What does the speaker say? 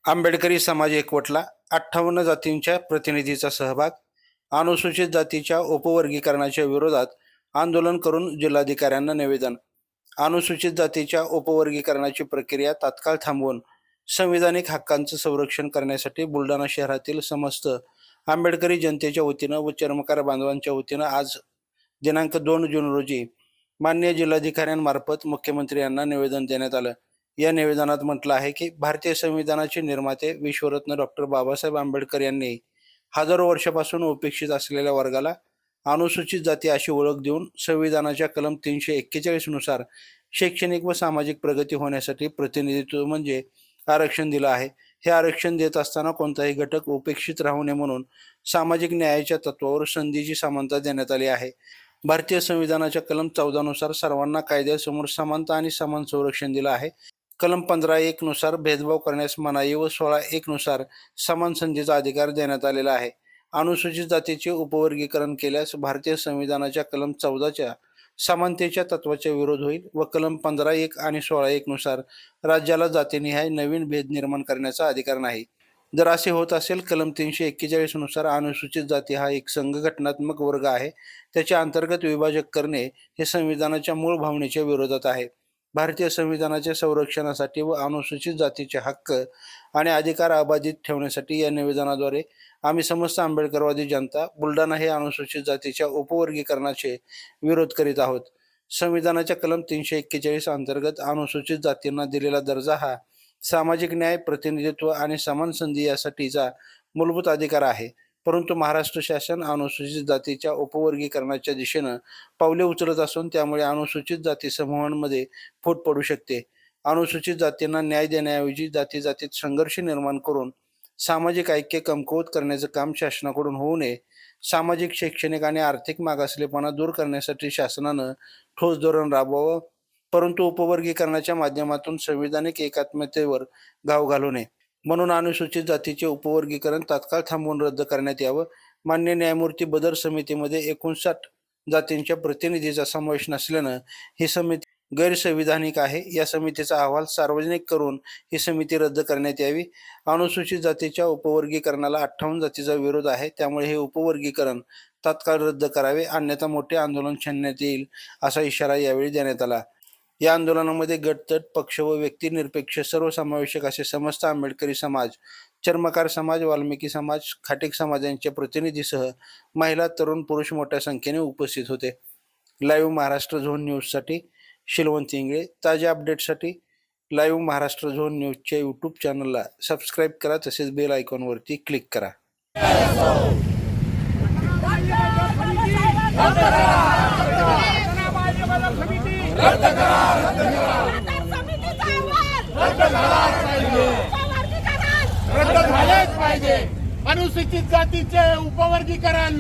आंबेडकरी समाज एकवटला. 58 जातींच्या प्रतिनिधीचा सहभाग. अनुसूचित जातीच्या उपवर्गीकरणाच्या विरोधात आंदोलन करून जिल्हाधिकाऱ्यांना निवेदन. अनुसूचित जातीच्या उपवर्गीकरणाची प्रक्रिया तात्काळ थांबवून संविधानिक हक्कांचं संरक्षण करण्यासाठी बुलढाणा शहरातील समस्त आंबेडकरी जनतेच्या वतीनं व चर्मकार बांधवांच्या वतीनं आज दिनांक 2 जून रोजी माननीय जिल्हाधिकाऱ्यांमार्फत मुख्यमंत्री यांना निवेदन देण्यात आलं. या निवेदनात म्हटलं आहे की भारतीय संविधानाचे निर्माते विश्वरत्न डॉक्टर बाबासाहेब आंबेडकर यांनी हजारो वर्षापासून उपेक्षित असलेल्या वर्गाला अनुसूचित जाती अशी ओळख देऊन संविधानाच्या कलम 341 नुसार शैक्षणिक व सामाजिक प्रगती होण्यासाठी प्रतिनिधित्व म्हणजे आरक्षण दिलं आहे. हे आरक्षण देत असताना कोणताही घटक उपेक्षित राहू नये म्हणून सामाजिक न्यायाच्या तत्वावर संधीची समानता देण्यात आली आहे. भारतीय संविधानाच्या कलम 14 नुसार सर्वांना कायद्यासमोर समानता आणि समान संरक्षण दिलं आहे. कलम 15(1) नुसार भेदभाव करण्यास मनाई व 16(1) नुसार समान संधीचा अधिकार देण्यात आलेला आहे. अनुसूचित जातीचे उपवर्गीकरण केल्यास भारतीय संविधानाच्या कलम 14च्या समानतेच्या तत्वाचा विरोध होईल व कलम 15(1) आणि 16(1) नुसार राज्याला जातीनिहाय नवीन भेद निर्माण करण्याचा अधिकार नाही. जर असे होत असेल, कलम 341 नुसार अनुसूचित जाती हा एक संघटनात्मक वर्ग आहे. त्याच्या अंतर्गत विभाजक करणे हे संविधानाच्या मूळ भावनेच्या विरोधात आहे. भारतीय संविधानाच्या संरक्षणासाठी व अनुसूचित जातीचे हक्क आणि अधिकार अबाधित ठेवण्यासाठी या निवेदनाद्वारे आम्ही समस्त आंबेडकरवादी जनता बुलढाणा हे अनुसूचित जातीच्या उपवर्गीकरणाचे विरोध करीत आहोत. संविधानाच्या कलम 341 अंतर्गत अनुसूचित जातींना दिलेला दर्जा हा सामाजिक न्याय, प्रतिनिधित्व आणि समान संधी यासाठीचा मूलभूत अधिकार आहे. परंतु महाराष्ट्र शासन अनुसूचित जातीच्या उपवर्गीकरणाच्या दिशेनं पावले उचलत असून त्यामुळे अनुसूचित जाती समूहांमध्ये फूट पडू शकते. अनुसूचित जातींना न्याय देण्याऐवजी जातीजातीत संघर्ष निर्माण करून सामाजिक ऐक्य कमकुवत करण्याचं काम शासनाकडून होऊ नये. सामाजिक, शैक्षणिक आणि आर्थिक मागासलेपणा दूर करण्यासाठी शासनानं ठोस धोरण राबवावं, परंतु उपवर्गीकरणाच्या माध्यमातून संविधानिक एकात्मतेवर घाव घालू नये. म्हणून अनुसूचित जातीचे उपवर्गीकरण तात्काळ थांबवून रद्द करण्यात यावं. मान्य न्यायमूर्ती बदर समितीमध्ये 59 जातींच्या प्रतिनिधीचा समावेश नसल्यानं ही समिती गैरसंविधानिक आहे. या समितीचा अहवाल सार्वजनिक करून ही समिती रद्द करण्यात यावी. अनुसूचित जातीच्या उपवर्गीकरणाला 58 जातीचा विरोध आहे, त्यामुळे हे उपवर्गीकरण तात्काळ रद्द करावे, अन्यथा मोठे आंदोलन छेडण्यात येईल असा इशारा यावेळी देण्यात आला. या आंदोलनामध्ये गटतट, पक्ष व व्यक्तिनिरपेक्ष सर्वसमावेशक असे समस्त आंबेडकरी समाज, चर्मकार समाज, वाल्मिकी समाज, खाटीक समाजांच्या प्रतिनिधीसह महिला, तरुण, पुरुष मोठ्या संख्येने उपस्थित होते. लाईव्ह महाराष्ट्र झोन न्यूजसाठी शिलवंत इंगळे. ताज्या अपडेटसाठी लाईव्ह महाराष्ट्र झोन न्यूजच्या यूट्यूब चॅनलला सबस्क्राईब करा, तसेच बेल आयकॉनवरती क्लिक करा. रद्द झालेच पाहिजे. अनुसूचित जातीचे उपवर्गीकरण